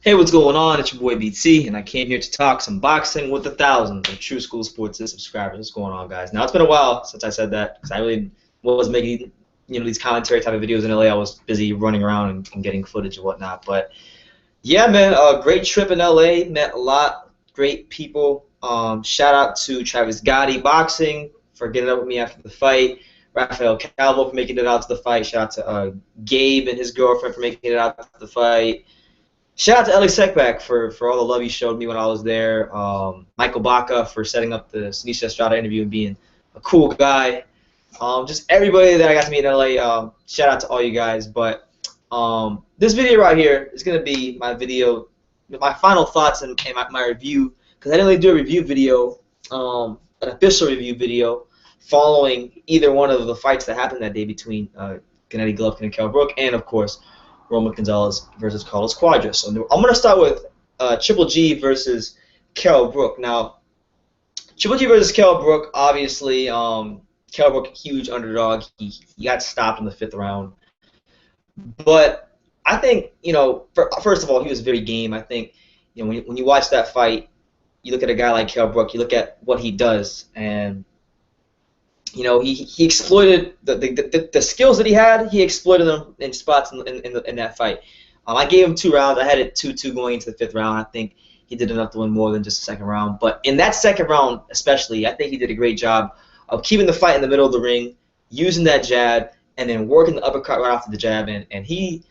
Hey, what's going on? It's your boy BT, and I came here to talk some boxing with the thousands of True School Sports subscribers. What's going on, guys? Now, it's been a while since I said that because I really was making these commentary type of videos in LA. I was busy running around and getting footage and whatnot. But yeah, man, great trip in LA. Met a lot great people. Shout out to Travis Gotti Boxing for getting up with me after the fight. Rafael Calvo for making it out to the fight. Shout out to Gabe and his girlfriend for making it out to the fight. Shout out to Ellie Sekback for all the love he showed me when I was there. Michael Baca for setting up the Sinisha Estrada interview and being a cool guy. Just everybody that I got to meet in LA. Shout out to all you guys. But this video right here is going to be my video, my final thoughts and my review. Because I didn't really do a review video, an official review video, following either one of the fights that happened that day between Gennady Golovkin and Kell Brook, and of course Roman Gonzalez versus Carlos Cuadras. So I'm going to start with Triple G versus Kell Brook. Now, Triple G versus Kell Brook, obviously, Kell Brook, huge underdog. He got stopped in the 5th round. But I think, first of all, he was very game. I think, when you watch that fight, you look at a guy like Kell Brook, you look at what he does, and he exploited the skills that he had. He exploited them in spots in that fight. I gave him 2 rounds. I had it 2-2 going into the 5th round. I think he did enough to win more than just the 2nd round. But in that 2nd round, especially, I think he did a great job of keeping the fight in the middle of the ring, using that jab, and then working the uppercut right after the jab. And it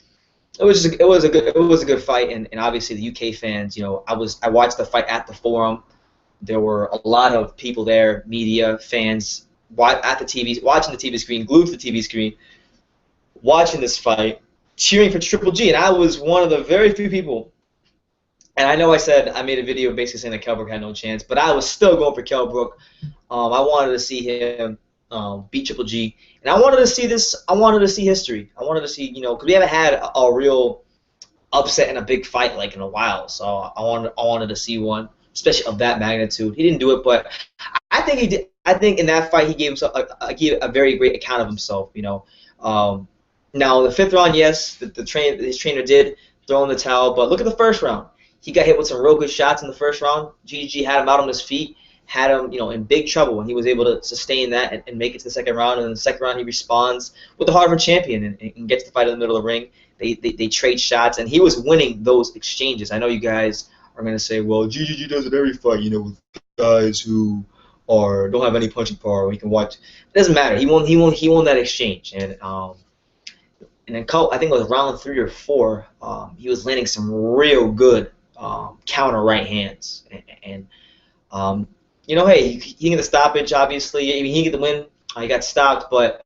was a good fight. And obviously the UK fans, I watched the fight at the Forum. There were a lot of people there, media, fans, at the TV, watching the TV screen, glued to the TV screen, watching this fight, cheering for Triple G, and I was one of the very few people. And I know I made a video basically saying that Kell Brook had no chance, but I was still going for Kell Brook. I wanted to see him beat Triple G, and I wanted to see this. I wanted to see history. I wanted to see, because we haven't had a real upset in a big fight like in a while. So I wanted to see one, especially of that magnitude. He didn't do it, but I think he did. I think in that fight he gave himself a very great account of himself. Now in the 5th round, yes, his trainer did throw in the towel, but look at the 1st round. He got hit with some real good shots in the 1st round. GGG had him out on his feet, had him in big trouble, and he was able to sustain that and make it to the 2nd round. And in the 2nd round, he responds with the heart of a champion and gets the fight in the middle of the ring. They trade shots, and he was winning those exchanges. I know you guys are going to say, well, GGG does it every fight, with guys who don't have any punching power. We can watch. It doesn't matter. He won that exchange, and then I think it was round 3 or 4. He was landing some real good counter right hands, and hey, he didn't get the stoppage. Obviously, I mean, he didn't get the win. He got stopped, but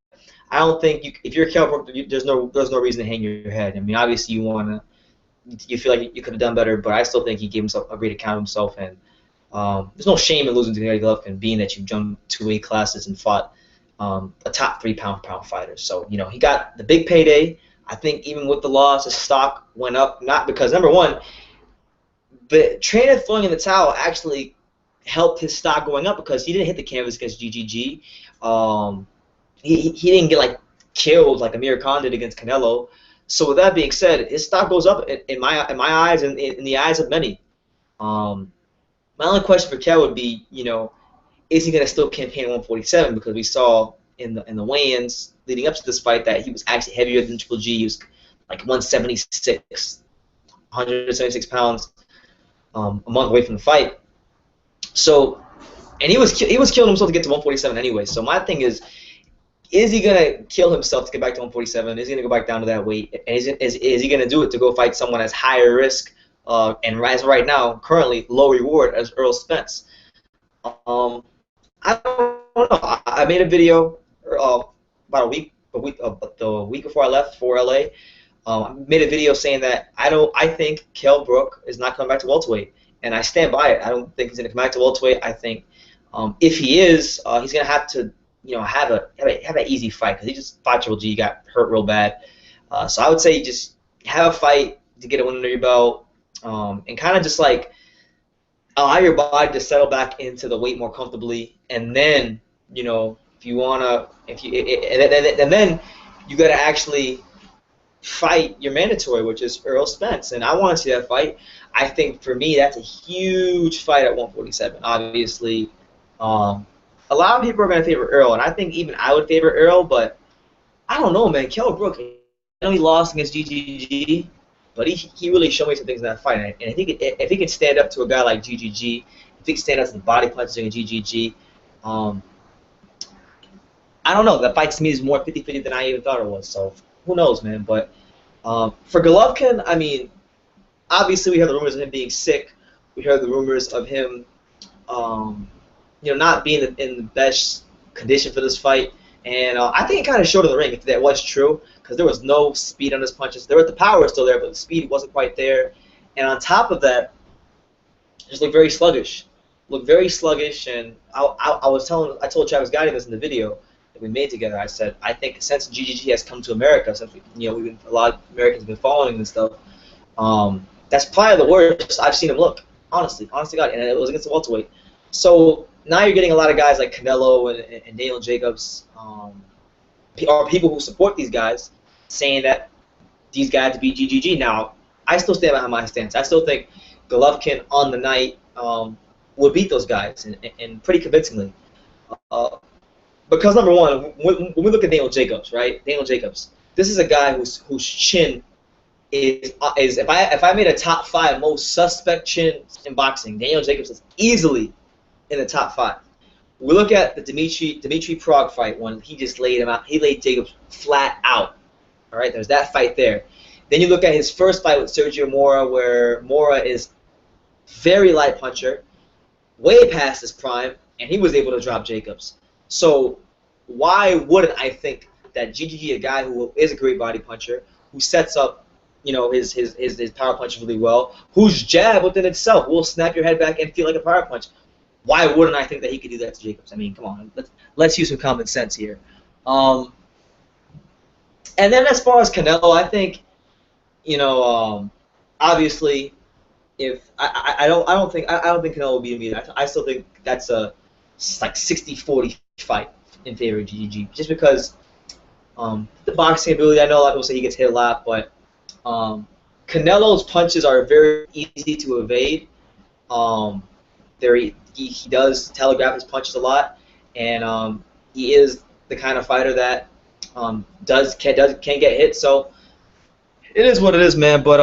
I don't think if you're Kell Brook, there's no reason to hang your head. I mean, obviously you feel like you could have done better, but I still think he gave himself a great account of himself, and there's no shame in losing to Gennady Golovkin, being that you jumped 2 weight classes and fought a top 3 pound-for-pound fighter. So he got the big payday. I think even with the loss, his stock went up, not because, number one, the trainer throwing in the towel actually helped his stock going up because he didn't hit the canvas against GGG. He didn't get killed like Amir Khan did against Canelo. So with that being said, his stock goes up in my eyes and in the eyes of many. My only question for Kell would be, is he going to still campaign at 147? Because we saw in the weigh-ins leading up to this fight that he was actually heavier than Triple G. He was like 176, 176 pounds a month away from the fight. So, and he was killing himself to get to 147 anyway. So my thing is he going to kill himself to get back to 147? Is he going to go back down to that weight? And is he going to do it to go fight someone as higher risk and right now, currently, low reward as Earl Spence? I don't know. I made a video about the week before I left for LA. I made a video saying that I think Kell Brook is not coming back to welterweight, and I stand by it. I don't think he's going to come back to welterweight. I think if he is, he's going to have to have an easy fight because he just fought Triple G, got hurt real bad. So I would say just have a fight to get a win under your belt. And kind of just allow your body to settle back into the weight more comfortably, and then if you wanna, then you gotta actually fight your mandatory, which is Errol Spence, and I want to see that fight. I think for me, that's a huge fight at 147. Obviously, um, a lot of people are going to favor Earl, and I think even I would favor Earl, but I don't know, man. Kell Brook, I know he lost against GGG, but he really showed me some things in that fight, and I think if he can stand up to a guy like GGG, if he can stand up to the body punches against GGG, I don't know. That fight to me is more 50-50 than I even thought it was. So who knows, man? But for Golovkin, I mean, obviously we heard the rumors of him being sick. We heard the rumors of him, not being in the best condition for this fight. And I think it kind of showed in the ring if that was true, because there was no speed on his punches. The power was still there, but the speed wasn't quite there. And on top of that, just looked very sluggish. Looked very sluggish. And I told Travis Gotti this in the video that we made together. I said, I think since GGG has come to America, since a lot of Americans have been following this stuff, that's probably the worst I've seen him look. Honestly, God, and it was against the welterweight. So now you're getting a lot of guys like Canelo and Daniel Jacobs, or people who support these guys, saying that these guys beat GGG. Now, I still stand behind my stance. I still think Golovkin on the night would beat those guys, and pretty convincingly. Because number one, when we look at Daniel Jacobs, right? Daniel Jacobs, this is a guy whose chin is if I made a top 5 most suspect chins in boxing, Daniel Jacobs is easily in the top 5. We look at the Dimitri Prague fight when he just laid him out. He laid Jacobs flat out. All right, there's that fight there. Then you look at his first fight with Sergio Mora, where Mora is very light puncher, way past his prime, and he was able to drop Jacobs. So why wouldn't I think that GGG, a guy who is a great body puncher, who sets up his power punch really well, whose jab within itself will snap your head back and feel like a power punch, why wouldn't I think that he could do that to Jacobs? I mean, come on, let's use some common sense here. And then as far as Canelo, I think, obviously, if I don't think Canelo will beat him either. I still think that's a like 60-40 fight in favor of GGG, just because the boxing ability. I know a lot of people say he gets hit a lot, but Canelo's punches are very easy to evade. He does telegraph his punches a lot, and he is the kind of fighter that can get hit. So it is what it is, man. But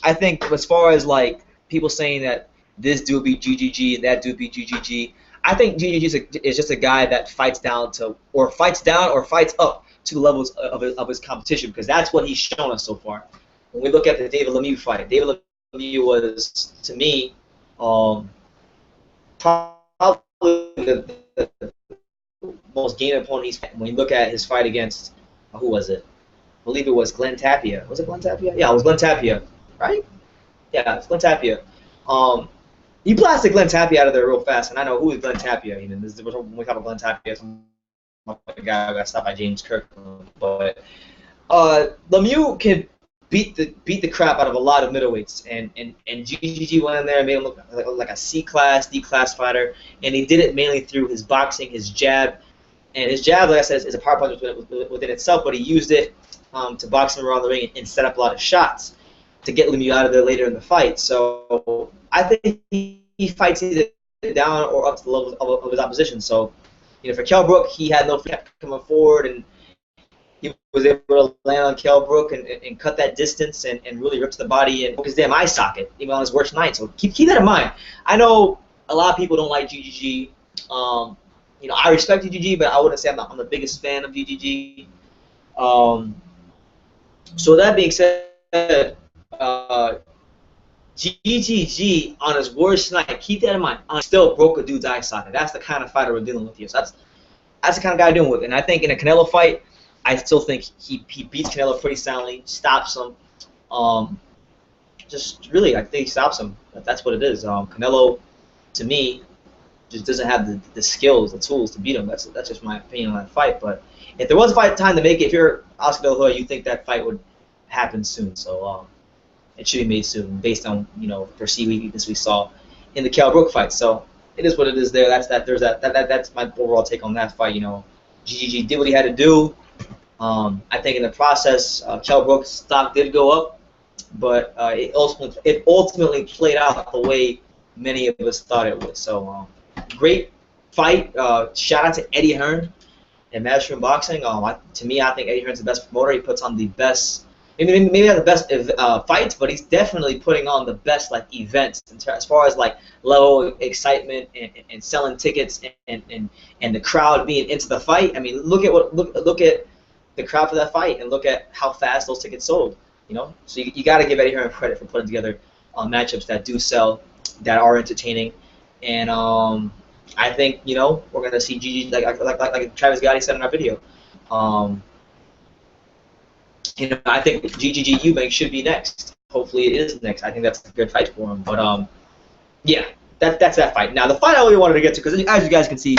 I think as far as like people saying that this dude beat GGG and that dude beat GGG, I think GGG is just a guy that fights down or fights up to the levels of his competition, because that's what he's shown us so far. When we look at the David Lemieux fight, David Lemieux was, to me, probably the most game opponent he's had. When you look at his fight against, who was it? I believe it was Glenn Tapia. Was it Glenn Tapia? Yeah, it was Glenn Tapia, right? Yeah, it's Glenn Tapia. He blasted Glenn Tapia out of there real fast, and I know who is Glenn Tapia. When we talk about Glenn Tapia, the guy who got stopped by James Kirkland. But Lemieux can beat the crap out of a lot of middleweights, and GGG went in there and made him look like a C-class, D-class fighter, and he did it mainly through his boxing, his jab, and his jab, like I said, is a power punch within itself, but he used it to box him around the ring and set up a lot of shots to get Lemieux out of there later in the fight. So I think he fights either down or up to the level of his opposition. So, for Kell Brook, he had no fear coming forward, and he was able to land on Kell Brook and cut that distance and really rip to the body and broke his damn eye socket, even on his worst night. So keep that in mind. I know a lot of people don't like GGG. I respect GGG, but I wouldn't say I'm the biggest fan of GGG. So that being said, GGG on his worst night, keep that in mind, still broke a dude's eye socket. That's the kind of fighter we're dealing with here. So that's the kind of guy we're dealing with. And I think in a Canelo fight, I still think he beats Canelo pretty soundly, stops him. I think he stops him. That's what it is. Canelo, to me, just doesn't have the skills, the tools to beat him. That's just my opinion on that fight. But if there was a fight time to make it, if you're Oscar De La Hoya, you think that fight would happen soon. So it should be made soon, based on perceived weakness we saw in the Kell Brook fight. So it is what it is. That's my overall take on that fight. GGG did what he had to do. I think in the process, Kell Brook's stock did go up, but it ultimately played out the way many of us thought it would. So great fight. Shout out to Eddie Hearn in Matchroom Boxing. To me, I think Eddie Hearn's the best promoter. He puts on the best, maybe not the best fights, but he's definitely putting on the best events as far as level of excitement and selling tickets and the crowd being into the fight. I mean, look at the crowd for that fight and look at how fast those tickets sold. So you got to give Eddie Hearn credit for putting together matchups that do sell, that are entertaining, and I think we're gonna see GG like Travis Gotti said in our video. I think GGG Eubank should be next. Hopefully it is next. I think that's a good fight for him. But yeah, that's that fight. Now the fight I really wanted to get to, because as you guys can see,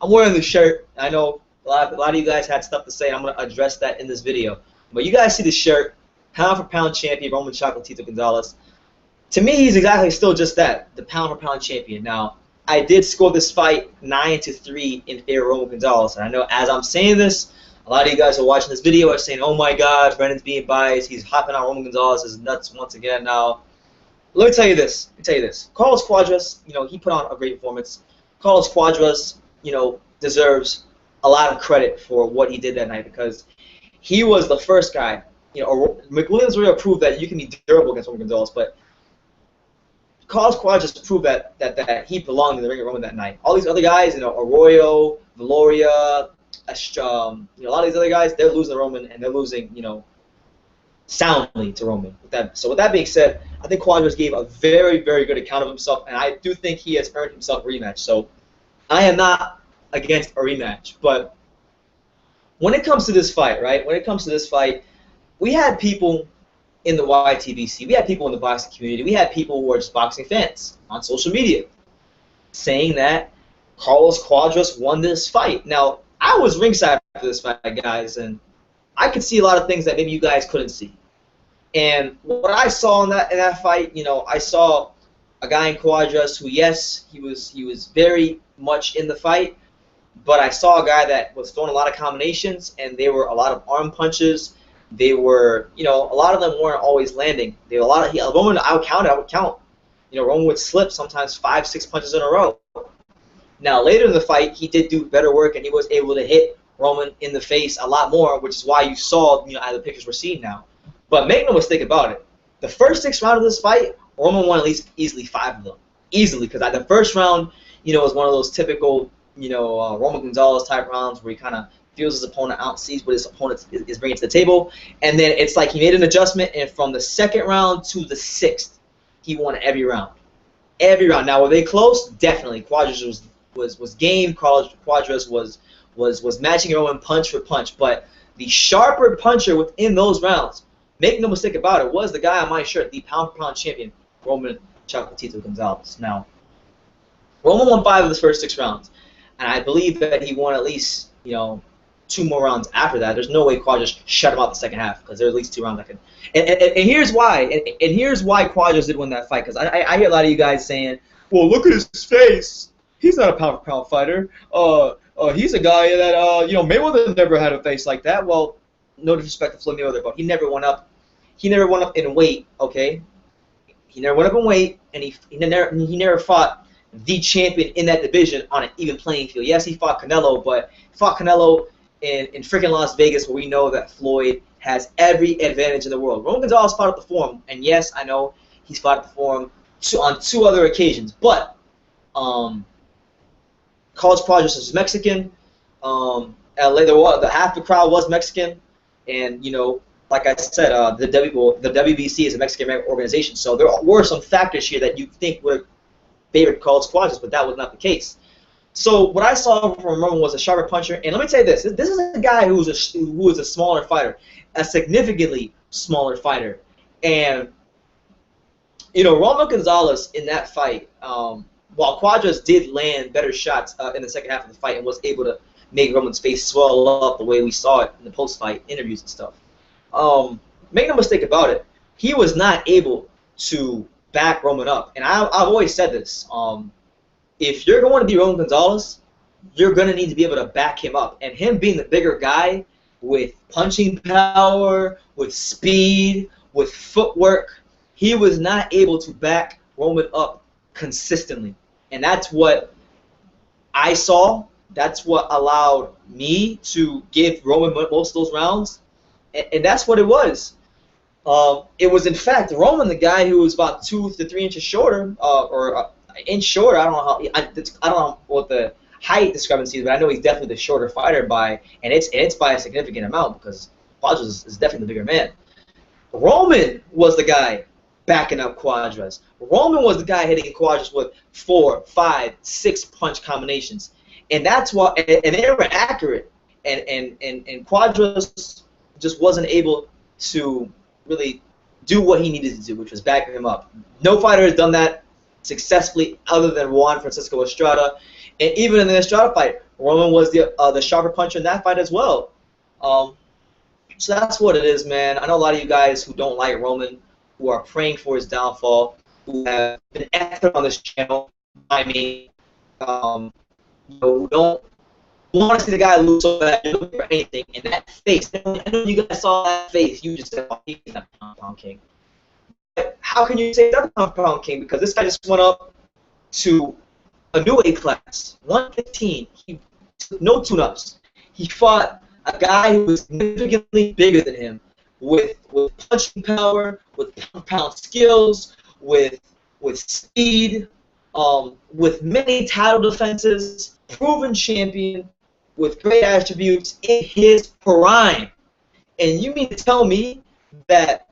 I'm wearing the shirt. I know a lot of you guys had stuff to say. I'm gonna address that in this video. But you guys see the shirt, pound for pound champion Roman Chocolatito Gonzalez. To me, he's exactly still just that, the pound for pound champion. Now, I did score this fight 9-3 in favor of Roman Gonzalez, and I know as I'm saying this, a lot of you guys who are watching this video are saying, "Oh my God, Brennan's being biased. He's hopping on Roman Gonzalez's nuts once again." Now, let me tell you this. Carlos Cuadras, he put on a great performance. Carlos Cuadras, deserves a lot of credit for what he did that night, because he was the first guy. McWilliams really proved that you can be durable against Roman Gonzalez, but Carlos Cuadras proved that he belonged in the ring of Roman that night. All these other guys, Arroyo, Valoria, a lot of these other guys, they're losing to Roman, and they're losing, soundly to Roman. So with that being said, I think Cuadras gave a very, very good account of himself, and I do think he has earned himself a rematch. So I am not against a rematch, but when it comes to this fight, right? When it comes to this fight, we had people in the YTBC, we had people in the boxing community, we had people who are just boxing fans on social media saying that Carlos Cuadras won this fight. Now, I was ringside for this fight, guys, and I could see a lot of things that maybe you guys couldn't see. And what I saw in that fight, I saw a guy in Cuadras who, yes, he was very much in the fight, but I saw a guy that was throwing a lot of combinations, and they were a lot of arm punches. They were, a lot of them weren't always landing. They were Roman, I would count. Roman would slip sometimes 5-6 punches in a row. Now, later in the fight, he did do better work, and he was able to hit Roman in the face a lot more, which is why you saw, the pictures we're seeing now. But make no mistake about it, the first 6 rounds of this fight, Roman won at least easily 5 of them. Easily, because the first round, was one of those typical, Roman Gonzalez type rounds where he kind of feels his opponent out, sees what his opponent is bringing to the table, and then it's like he made an adjustment, and from the second round to the 6th, he won every round. Every round. Now, were they close? Definitely. Cuadras was game. Cuadras was matching Roman punch for punch, but the sharper puncher within those rounds, make no mistake about it, was the guy on my shirt, the pound-for-pound champion, Roman Chocolatito Gonzalez. Now, Roman won 5 of his first 6 rounds, and I believe that he won at least, 2 more rounds after that. There's no way Cuadras shut him out the second half, because there's at least 2 rounds that could. And here's why. And here's why Cuadras did win that fight, because I hear a lot of you guys saying, "Well, look at his face. He's not a pound-for-pound fighter. He's a guy that Mayweather never had a face like that." Well, no disrespect to Floyd Mayweather, but he never went up. He never went up in weight. Okay, he never went up in weight, and he never fought the champion in that division on an even playing field. Yes, he fought Canelo, but he fought Canelo in freaking Las Vegas, where we know that Floyd has every advantage in the world. Roman Gonzalez fought at the Forum, and yes, I know he's fought at the Forum on 2 other occasions, but Carlos Cuadras is Mexican. Half the crowd was Mexican, and like I said, the WBC is a Mexican organization, so there were some factors here that you think would have favored Carlos Cuadras, but that was not the case. So what I saw from Roman was a sharper puncher, and let me tell you this: this is a guy who is a smaller fighter, a significantly smaller fighter, and Roman Gonzalez in that fight, while Cuadras did land better shots in the second half of the fight and was able to make Roman's face swell up the way we saw it in the post-fight interviews and stuff, make no mistake about it, he was not able to back Roman up. And I've always said this: if you're going to be Roman Gonzalez, you're going to need to be able to back him up. And him being the bigger guy, with punching power, with speed, with footwork. He was not able to back Roman up consistently. And that's what I saw. That's what allowed me to give Roman most of those rounds. And that's what it was. It was, in fact, Roman, the guy who was about 2 to 3 inches shorter, or an inch shorter. I don't know how. I don't know what the height discrepancy is, but I know he's definitely the shorter fighter and it's by a significant amount because Cuadras is definitely the bigger man. Roman was the guy backing up Cuadras. Roman was the guy hitting Cuadras with 4, 5, 6 punch combinations, and that's why. And they were accurate, and Cuadras just wasn't able to really do what he needed to do, which was back him up. No fighter has done that successfully other than Juan Francisco Estrada. And even in the Estrada fight, Roman was the sharper puncher in that fight as well. So that's what it is, man. I know a lot of you guys who don't like Roman, who are praying for his downfall, who have been active on this channel. I mean, don't want to see the guy lose so bad, look for anything. And that face, I know you guys saw that face. You just said, oh, he's not pound king. But how can you say that's not pound king? Because this guy just went up to a new weight class, 115. He took no tune-ups. He fought a guy who was significantly bigger than him, with punching power, with pound skills, with speed, with many title defenses, proven champion, with great attributes in his prime. And you mean to tell me that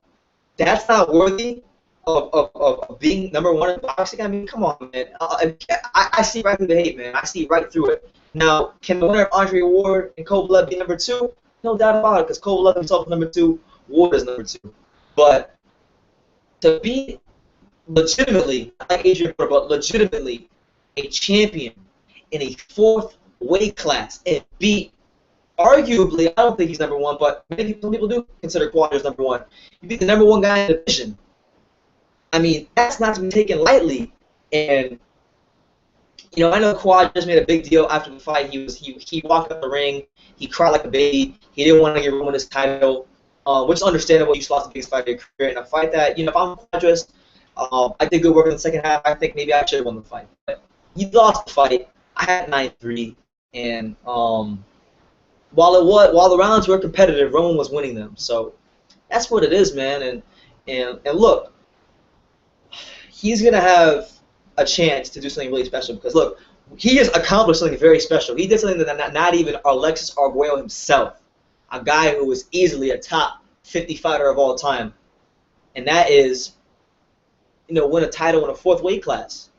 that's not worthy of being #1 in boxing? I mean, come on, man. I see right through the hate, man. I see right through it. Now, can the winner of Andre Ward and Kovalev be #2? No doubt about it, because Kovalev himself is #2, Ward is #2. But to be legitimately, like Adrian Brook, but legitimately a champion in a 4th weight class and beat, arguably, I don't think he's #1, but some people do consider Cuadras #1. You beat the #1 guy in the division. I mean, that's not to be taken lightly. And I know Cuadras made a big deal after the fight. He walked up the ring, he cried like a baby. He didn't want to give Roman his title, which is understandable. You just lost the biggest fight of your career in a fight that, if I'm Cuadras, I did good work in the second half. I think maybe I should have won the fight. But he lost the fight. I had 9-3, and while the rounds were competitive, Roman was winning them. So that's what it is, man. And look, he's gonna have a chance to do something really special because look, he has accomplished something very special. He did something that not even Alexis Arguello himself, a guy who was easily a top 50 fighter of all time, and that is, win a title in a 4th weight class.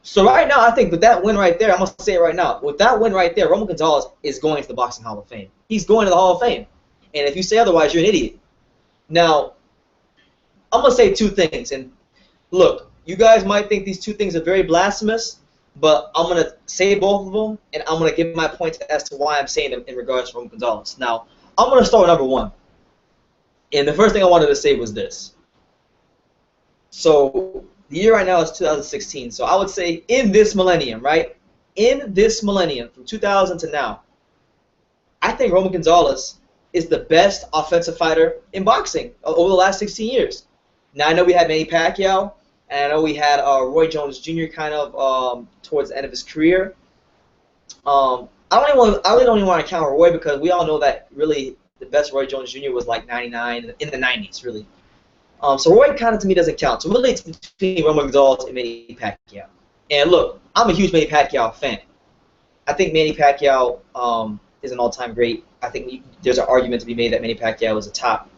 So right now, I think with that win right there, I'm going to say it right now, with that win right there, Roman Gonzalez is going to the Boxing Hall of Fame. He's going to the Hall of Fame. And if you say otherwise, you're an idiot. Now, I'm going to say 2 things. And look, you guys might think these 2 things are very blasphemous, but I'm going to say both of them, and I'm going to give my points as to why I'm saying them in regards to Roman Gonzalez. Now, I'm going to start with #1. And the first thing I wanted to say was this. So the year right now is 2016. So I would say in this millennium, right? In this millennium, from 2000 to now, I think Roman Gonzalez is the best offensive fighter in boxing over the last 16 years. Now, I know we had Manny Pacquiao, and I know we had Roy Jones Jr. kind of towards the end of his career. I really don't even want to count Roy because we all know that really the best Roy Jones Jr. was like 99 in the 90s, really. So Roy kind of to me doesn't count. So really it's between Roman Gonzalez and Manny Pacquiao. And look, I'm a huge Manny Pacquiao fan. I think Manny Pacquiao is an all-time great. I think there's an argument to be made that Manny Pacquiao is a top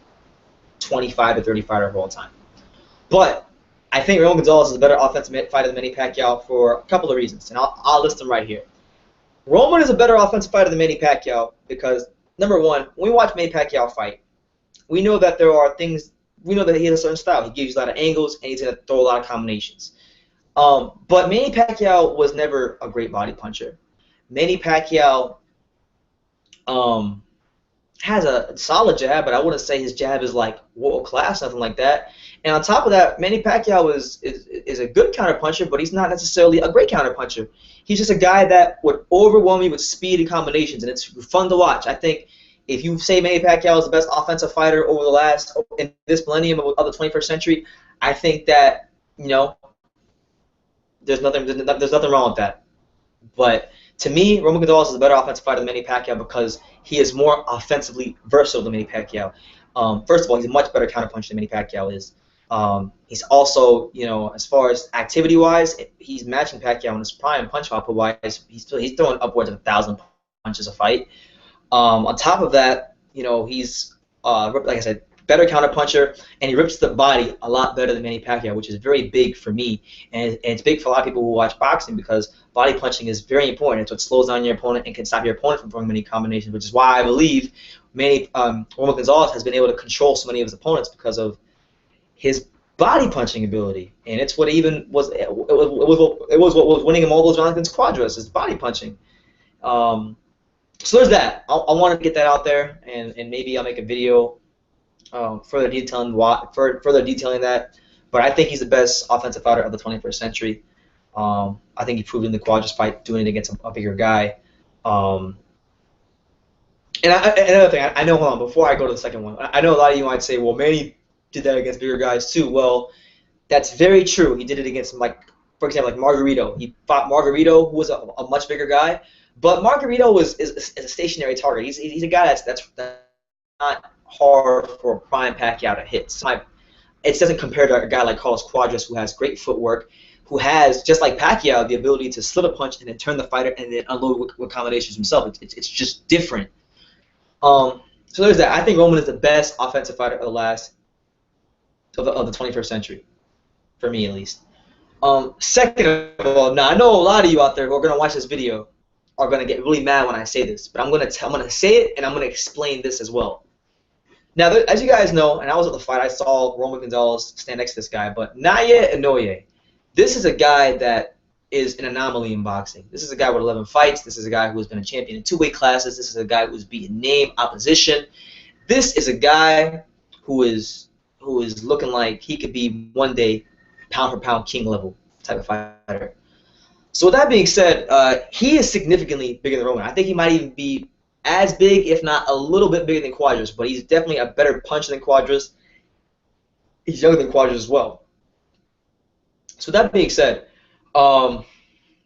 25 to 30 fighter of all time. But I think Roman Gonzalez is a better offensive fighter than Manny Pacquiao for a couple of reasons, and I'll list them right here. Roman is a better offensive fighter than Manny Pacquiao because, #1, when we watch Manny Pacquiao fight, we know that there are things. We know that he has a certain style. He gives you a lot of angles, and he's going to throw a lot of combinations. But Manny Pacquiao was never a great body puncher. Manny Pacquiao has a solid jab, but I wouldn't say his jab is like world class, nothing like that. And on top of that, Manny Pacquiao is a good counter puncher, but he's not necessarily a great counter puncher. He's just a guy that would overwhelm you with speed and combinations, and it's fun to watch. I think if you say Manny Pacquiao is the best offensive fighter over the last in this millennium of the 21st century, I think that there's nothing wrong with that. But to me, Roman Gonzalez is a better offensive fighter than Manny Pacquiao because he is more offensively versatile than Manny Pacquiao. First of all, he's a much better counterpuncher than Manny Pacquiao is. He's also, as far as activity-wise, he's matching Pacquiao in his prime punch output-wise. He's throwing upwards of 1,000 punches a fight. On top of that, he's like I said, better counterpuncher, and he rips the body a lot better than Manny Pacquiao, which is very big for me, and it's big for a lot of people who watch boxing because body punching is very important. It's what slows down your opponent and can stop your opponent from throwing many combinations, which is why I believe Roman Gonzalez has been able to control so many of his opponents because of his body punching ability, and it's what even was it was what was winning him all those rounds against Cuadras, his body punching. So there's that. I want to get that out there, and maybe I'll make a video further detailing that. But I think he's the best offensive fighter of the 21st century. I think he proved in the Cuadras fight doing it against a bigger guy. And another thing, I know. Hold on, before I go to the second one, I know a lot of you might say, well, Manny did that against bigger guys too. Well, that's very true. He did it against, for example, like Margarito. He fought Margarito, who was a much bigger guy. But Margarito is a stationary target. He's a guy that's not hard for a prime Pacquiao to hit. So it doesn't compare to a guy like Carlos Cuadras, who has great footwork, who has, just like Pacquiao, the ability to slip a punch and then turn the fighter and then unload with combinations himself. It's just different. So there's that. I think Roman is the best offensive fighter of the 21st century, for me at least. Second of all, now I know a lot of you out there who are gonna watch this video are gonna get really mad when I say this, but I'm gonna say it and I'm gonna explain this as well. Now, as you guys know, and I was at the fight, I saw Roman Gonzalez stand next to this guy, but Naoya Inoue, this is a guy that is an anomaly in boxing. This is a guy with 11 fights. This is a guy who has been a champion in 2 weight classes. This is a guy who's beaten name opposition. This is a guy who is looking like he could be one day pound for pound king level type of fighter. So with that being said, he is significantly bigger than Roman. I think he might even be as big, if not a little bit bigger than Cuadras, but he's definitely a better puncher than Cuadras. He's younger than Cuadras as well. So that being said, there's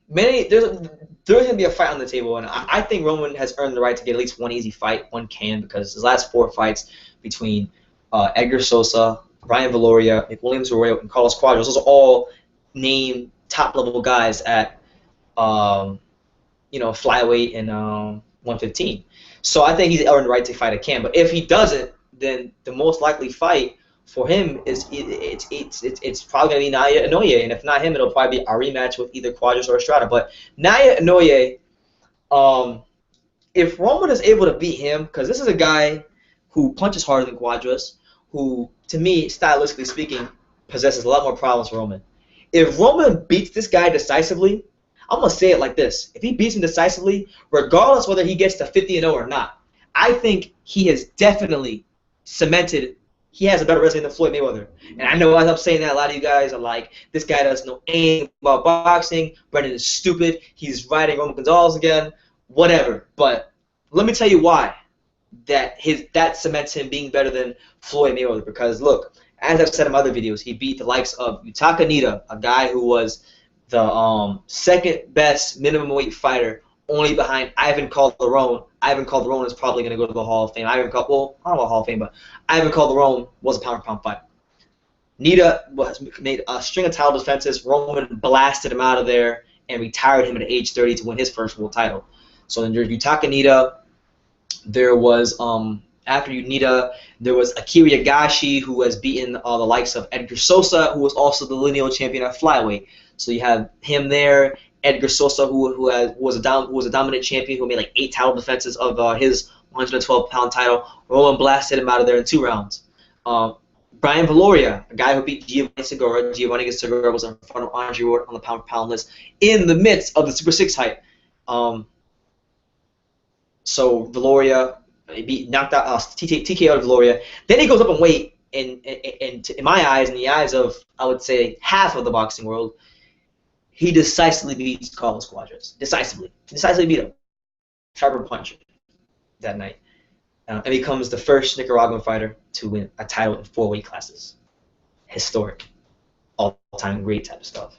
going to be a fight on the table, and I think Roman has earned the right to get at least one easy fight, because his last 4 fights between Edgar Sosa, Brian Viloria, Williams Arroyo, and Carlos Cuadras, those are all named top-level guys at flyweight and 115. So I think he's earned the right to fight a Cam. But if he doesn't, then the most likely fight for him is it's probably gonna be Naoya Inoue, and if not him, it'll probably be a rematch with either Cuadras or Estrada. But Naoya Inoue, if Roman is able to beat him, because this is a guy who punches harder than Cuadras, who to me, stylistically speaking, possesses a lot more problems for Roman. If Roman beats this guy decisively, I'm going to say it like this. If he beats him decisively, regardless whether he gets to 50-0 or not, I think he has definitely cemented he has a better resume than Floyd Mayweather. And I know as I'm saying that, a lot of you guys are like, this guy doesn't know anything about boxing. Brendan is stupid. He's riding Roman Gonzalez again. Whatever. But let me tell you why that cements him being better than Floyd Mayweather. Because, look, as I've said in my other videos, he beat the likes of Yutaka Nida, a guy who was the second best minimum weight fighter, only behind Ivan Calderon. Ivan Calderon is probably going to go to the Hall of Fame. I don't know about Hall of Fame, but Ivan Calderon was a pound-for-pound fight. Nida made a string of title defenses. Roman blasted him out of there and retired him at age 30 to win his first world title. So then there's Yutaka Nida. There was after Nida, there was Akira Yagashi, who has beaten the likes of Edgar Sosa, who was also the lineal champion at flyweight. So you have him there. Edgar Sosa, who was a dominant champion, who made like 8 title defenses of his 112-pound title. Roman blasted him out of there in 2 rounds. Brian Viloria, a guy who beat Giovanni Segura. Giovanni Segura was in front of Andre Ward on the pound-for-pound list in the midst of the Super 6 hype. So Viloria, knocked out TKO to Viloria. Then he goes up in weight, and in my eyes, in the eyes of, I would say, half of the boxing world, he decisively beats Carlos Cuadras. Decisively beat him. Sharper punch that night. and becomes the first Nicaraguan fighter to win a title in 4 weight classes. Historic, all-time great type of stuff.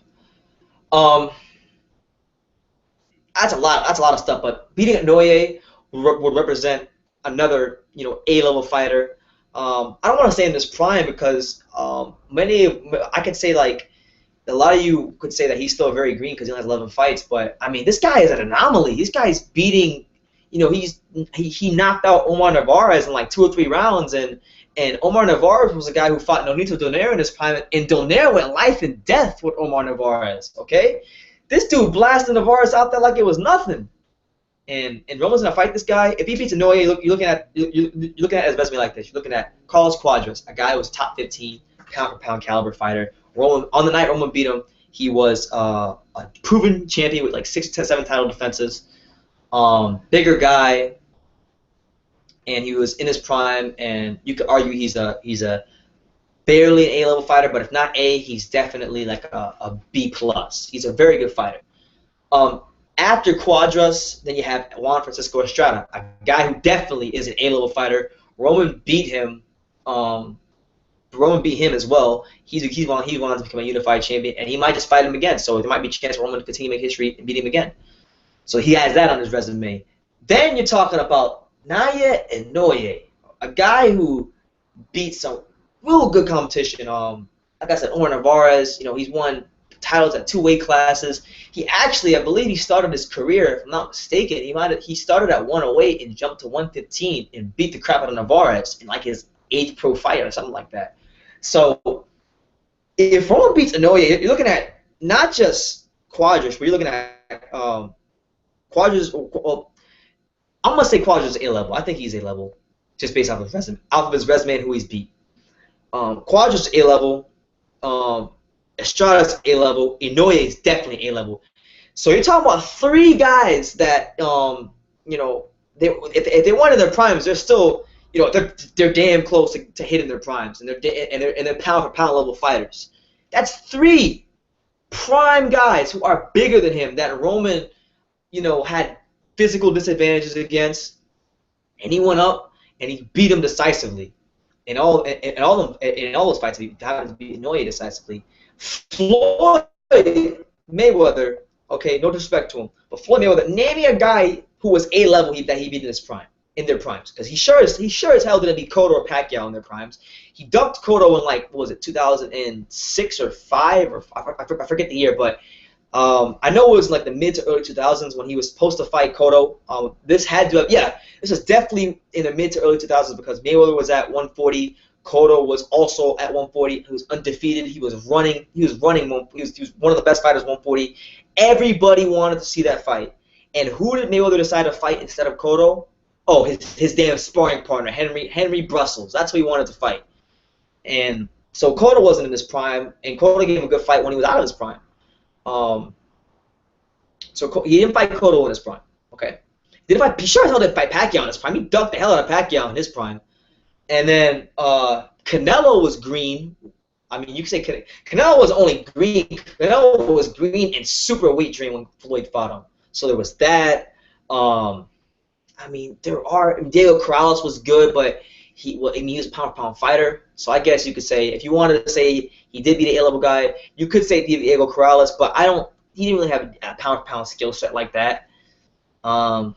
That's a lot. That's a lot of stuff. But beating Inoue would represent another, A-level fighter. I don't want to say in this prime because I could say like a lot of you could say that he's still very green because he only has 11 fights. But I mean, this guy is an anomaly. This guy's beating. He knocked out Omar Narvaez in like 2 or 3 rounds, and Omar Narvaez was a guy who fought Nonito Donaire in his prime, and Donaire went life and death with Omar Narvaez. Okay. This dude blasted Narvaez out there like it was nothing, and Roman's gonna fight this guy. If he beats Inoue, you're looking at his resume like this. You're looking at Carlos Cuadras, a guy who was top 15 pound for pound caliber fighter. Roman, on the night Roman beat him, he was a proven champion with like 6 to 7 title defenses. Bigger guy, and he was in his prime. And you could argue he's a barely an A-level fighter, but if not A, he's definitely like a B+. He's a very good fighter. After Cuadras, then you have Juan Francisco Estrada, a guy who definitely is an A-level fighter. Roman beat him. Roman beat him as well. He wanted to become a unified champion, and he might just fight him again. So there might be a chance for Roman to continue to make history and beat him again. So he has that on his resume. Then you're talking about Naoya Inoue, a guy who beat some real good competition. Like I said, Omar Narvaez, he's won titles at 2 weight classes. He actually, I believe he started his career, if I'm not mistaken, he started at 108 and jumped to 115 and beat the crap out of Narvaez in like his 8th pro fight or something like that. So if Roman beats Inoue, you're looking at not just Cuadras, but you're looking at Cuadras. Well, I'm gonna say Cuadras is A-level. I think he's A-level just based off of his resume and who he's beat. Cuadras A-level, Estrada's A-level, Inoue is definitely A-level. So you're talking about 3 guys that, if they wanted their primes, they're still, they're damn close to hitting their primes, and they're pound for pound level fighters. That's 3 prime guys who are bigger than him that Roman, had physical disadvantages against, and he went up and he beat him decisively. In all those fights, he happened to beat Inoue decisively. Floyd Mayweather, okay, no disrespect to him, but Floyd Mayweather, name me a guy who was A-level that he beat in their primes, because he sure as hell didn't beat Cotto or Pacquiao in their primes. He ducked Cotto in like, what was it, 2006 or 5 or I forget the year, but I know it was like the mid to early 2000s when he was supposed to fight Cotto. This was definitely in the mid to early 2000s because Mayweather was at 140. Cotto was also at 140. He was undefeated. He was running. He was one of the best fighters at 140. Everybody wanted to see that fight. And who did Mayweather decide to fight instead of Cotto? Oh, his damn sparring partner, Henry Brussels. That's who he wanted to fight. And so Cotto wasn't in his prime, and Cotto gave him a good fight when he was out of his prime. So he didn't fight Cotto in his prime. Okay, he sure as hell didn't fight Pacquiao in his prime. He ducked the hell out of Pacquiao in his prime. And then Canelo was green. I mean, you could say Canelo was only green. Canelo was green and super weight trained when Floyd fought him. So there was that. I mean, Diego Corrales was good, but he was a pound-for-pound fighter. So I guess you could say, if you wanted to say he did beat an A-level guy, you could say Diego Corrales, but he didn't really have a pound-for-pound skill set like that. So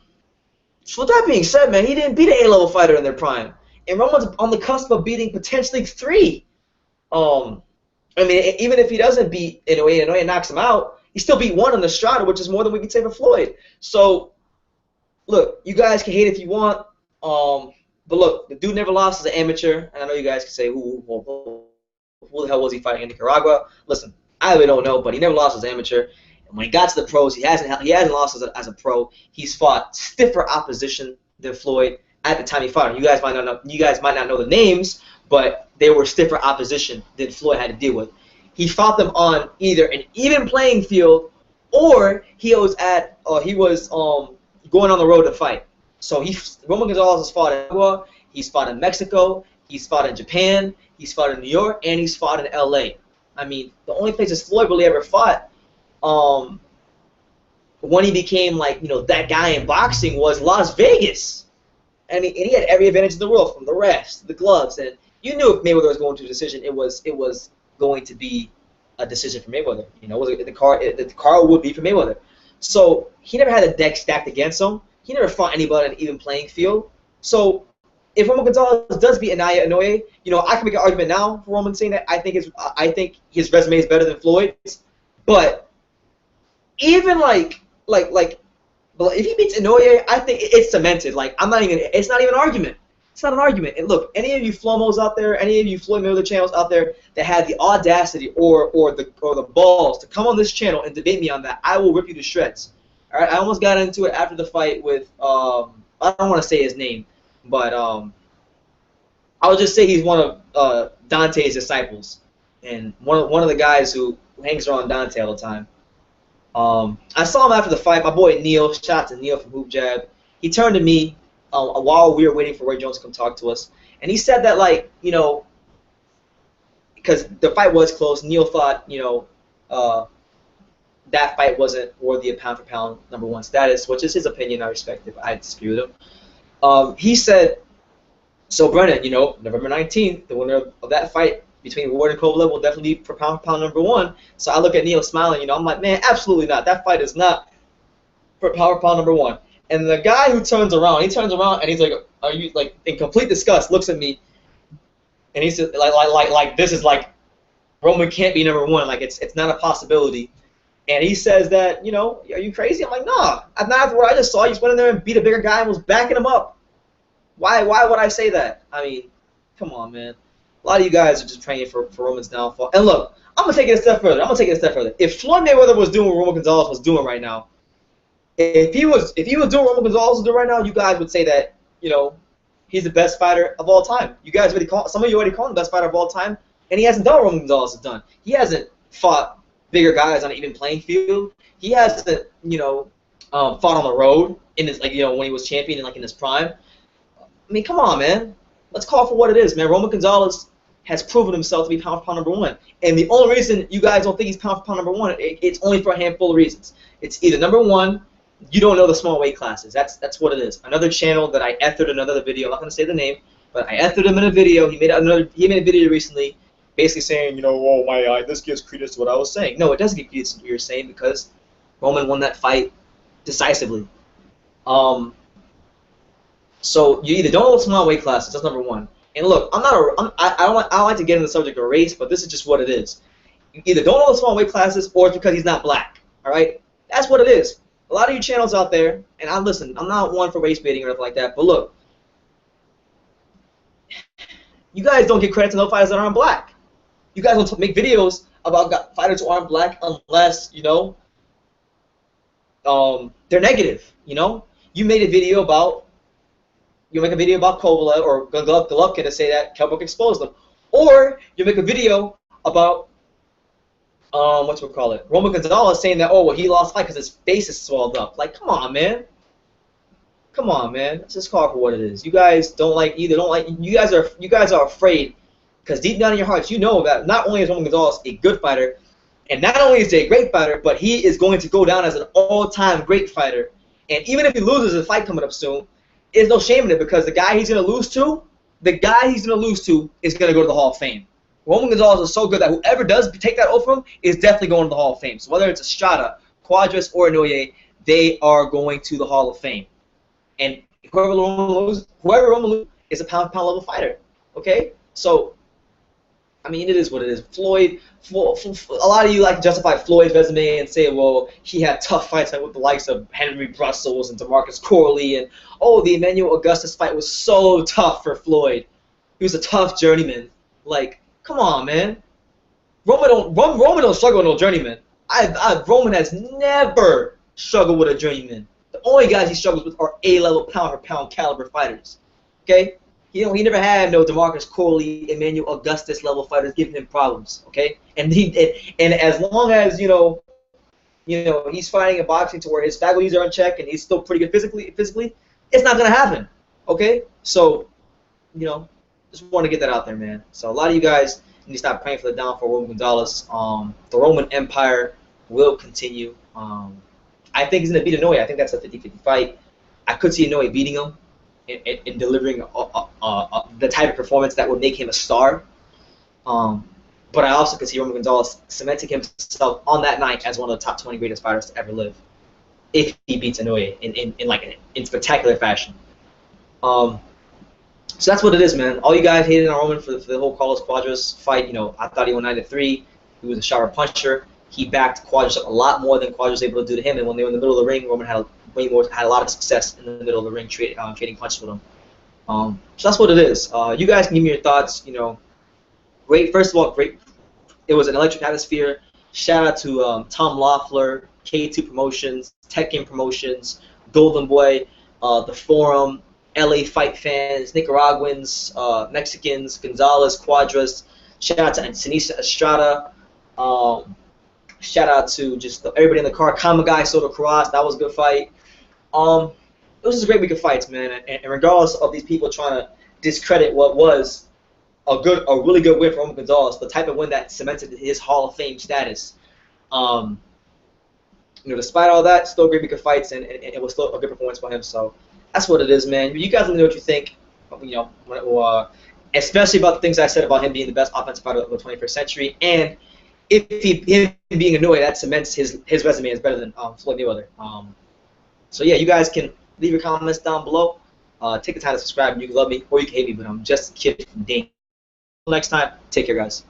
with that being said, man, he didn't beat an A-level fighter in their prime. And Roman's on the cusp of beating potentially 3. I mean, even if he doesn't beat Inoue and Inoue knocks him out, he still beat 1 on Estrada, which is more than we could say for Floyd. So, look, you guys can hate if you want, but look, the dude never lost as an amateur, and I know you guys can say, who the hell was he fighting in Nicaragua? Listen, I really don't know, but he never lost as an amateur. And when he got to the pros, he hasn't lost as a pro. He's fought stiffer opposition than Floyd at the time he fought him. You guys might not know the names, but they were stiffer opposition than Floyd had to deal with. He fought them on either an even playing field, or he was going on the road to fight. So Roman Gonzalez has fought in Nicaragua, he's fought in Mexico, he's fought in Japan, he's fought in New York, and he's fought in L.A. I mean, the only places Floyd really ever fought when he became that guy in boxing was Las Vegas. and he had every advantage in the world, from the refs, the gloves, and you knew if Mayweather was going to a decision, it was going to be a decision for Mayweather. You know, the car would be for Mayweather. So he never had a deck stacked against him. He never fought anybody on an even playing field. So if Roman Gonzalez does beat Inoue, you know, I can make an argument now for Roman saying that I think his resume is better than Floyd's. But even but if he beats Inoue, I think it's cemented. Like, it's not even an argument. It's not an argument. And look, any of you Flomos out there, any of you Floyd Mayweather channels out there that had the audacity or the balls to come on this channel and debate me on that, I will rip you to shreds. All right, I almost got into it after the fight with I don't want to say his name, but I'll just say he's one of Dante's disciples, and one of the guys who hangs around Dante all the time. I saw him after the fight. My boy Neil, shout out to Neil from Hoop Jab. He turned to me while we were waiting for Roy Jones to come talk to us, and he said that, like, you know, because the fight was close, Neil thought, you know, that fight wasn't worthy of pound for pound #1 status, which is his opinion. I respect it, but I disagree with him. He said, so Brennan, you know, November 19th, the winner of that fight between Ward and Kovalev will definitely be for pound #1. So I look at Neil smiling, you know, I'm like, man, absolutely not. That fight is not for pound #1. And the guy who turns around, and he's like, are you, like, in complete disgust, looks at me, and he said, like this is like, Roman can't be #1, like it's not a possibility. And he says that, you know, are you crazy? I'm like, nah, not after what I just saw. You just went in there and beat a bigger guy and was backing him up. Why would I say that? I mean, come on, man. A lot of you guys are just praying for Roman's downfall. And look, I'm going to take it a step further. If Floyd Mayweather was doing what Roman Gonzalez was doing right now, if he was doing what Roman Gonzalez is doing right now, you guys would say that, you know, he's the best fighter of all time. You guys some of you already call him the best fighter of all time, and he hasn't done what Roman Gonzalez has done. He hasn't fought bigger guys on an even playing field. He hasn't, you know, fought on the road in his, like, you know, when he was champion and, like, in his prime. I mean, come on, man. Let's call it for what it is, man. Roman Gonzalez has proven himself to be pound for pound #1. And the only reason you guys don't think he's pound for pound #1, it's only for a handful of reasons. It's either #1, you don't know the small weight classes. That's what it is. Another channel that I ethered another video, I'm not going to say the name, but I ethered him in a video. He made a video recently basically saying, you know, oh, this gives credence to what I was saying. No, it doesn't give credence to what you're saying, because Roman won that fight decisively. So you either don't know the small weight classes, that's #1. And look, I don't like to get into the subject of race, but this is just what it is. You either don't know the small weight classes, or it's because he's not black. All right, that's what it is. A lot of you channels out there, and I'm not one for race baiting or anything like that, but look, you guys don't give credit to no fighters that aren't black. You guys don't make videos about fighters who aren't black unless, you know, they're negative. You know, you make a video about Kovalev or Golovkin to say that Kell Brook exposed them, or you make a video about Roman Gonzalez saying that, oh, well, he lost fight because his face is swelled up. Like, come on, man. Come on, man. Let's just call it for what it is. You guys you guys are afraid, because deep down in your hearts you know that not only is Roman Gonzalez a good fighter, and not only is he a great fighter, but he is going to go down as an all-time great fighter. And even if he loses a fight coming up soon, there's no shame in it, because the guy he's going to lose to is going to go to the Hall of Fame. Roman Gonzalez is so good that whoever does take that over him is definitely going to the Hall of Fame. So whether it's Estrada, Cuadras, or Inoue, they are going to the Hall of Fame. And whoever Roman loses is a pound-for-pound level fighter. Okay? So, I mean, it is what it is. Floyd, a lot of you like to justify Floyd's resume and say, well, he had tough fights with the likes of Henry Brussels and DeMarcus Corley, and, oh, the Emmanuel Augustus fight was so tough for Floyd. He was a tough journeyman. Like, come on, man. Roman don't struggle with no journeyman. Roman has never struggled with a journeyman. The only guys he struggles with are A-level pound-for-pound caliber fighters. Okay? He never had no DeMarcus Corley, Emmanuel Augustus level fighters giving him problems. Okay? And as long as he's fighting in boxing to where his faculties are in check and he's still pretty good physically, it's not gonna happen. Okay? So, just want to get that out there, man. So a lot of you guys need to stop praying for the downfall of Roman Gonzalez. The Roman Empire will continue. I think he's going to beat Inoue. I think that's a 50-50 fight. I could see Inoue beating him. in delivering the type of performance that would make him a star. But I also could see Roman Gonzalez cementing himself on that night as one of the top 20 greatest fighters to ever live, if he beats Inoue in spectacular fashion. So that's what it is, man. All you guys hated on Roman for the whole Carlos Cuadras fight. I thought he went 9-3. He was a sharper puncher. He backed Cuadras up a lot more than Cuadras was able to do to him. And when they were in the middle of the ring, Roman had a lot of success in the middle of the ring trading punches with him. So that's what it is. You guys can give me your thoughts. Great. First of all, great. It was an electric atmosphere. Shout out to Tom Loeffler, K2 Promotions, Tekken Promotions, Golden Boy, the Forum, LA Fight Fans, Nicaraguans, Mexicans, Gonzalez, Cuadras. Shout out to Sinisa Estrada. Shout out to just everybody in the car. Kamagai, Soto Cross. That was a good fight. It was just a great week of fights, man. And regardless of these people trying to discredit what was a really good win for Roman Gonzalez, the type of win that cemented his Hall of Fame status. Despite all that, still a great week of fights, and it was still a good performance by him. So that's what it is, man. You guys let me know what you think. Especially about the things I said about him being the best offensive fighter of the 21st century, and if him being annoyed, that cements his resume as better than Floyd Mayweather. So yeah, you guys can leave your comments down below. Take the time to subscribe. You can love me or you can hate me, but I'm just a kid from Dane. Until next time, take care, guys.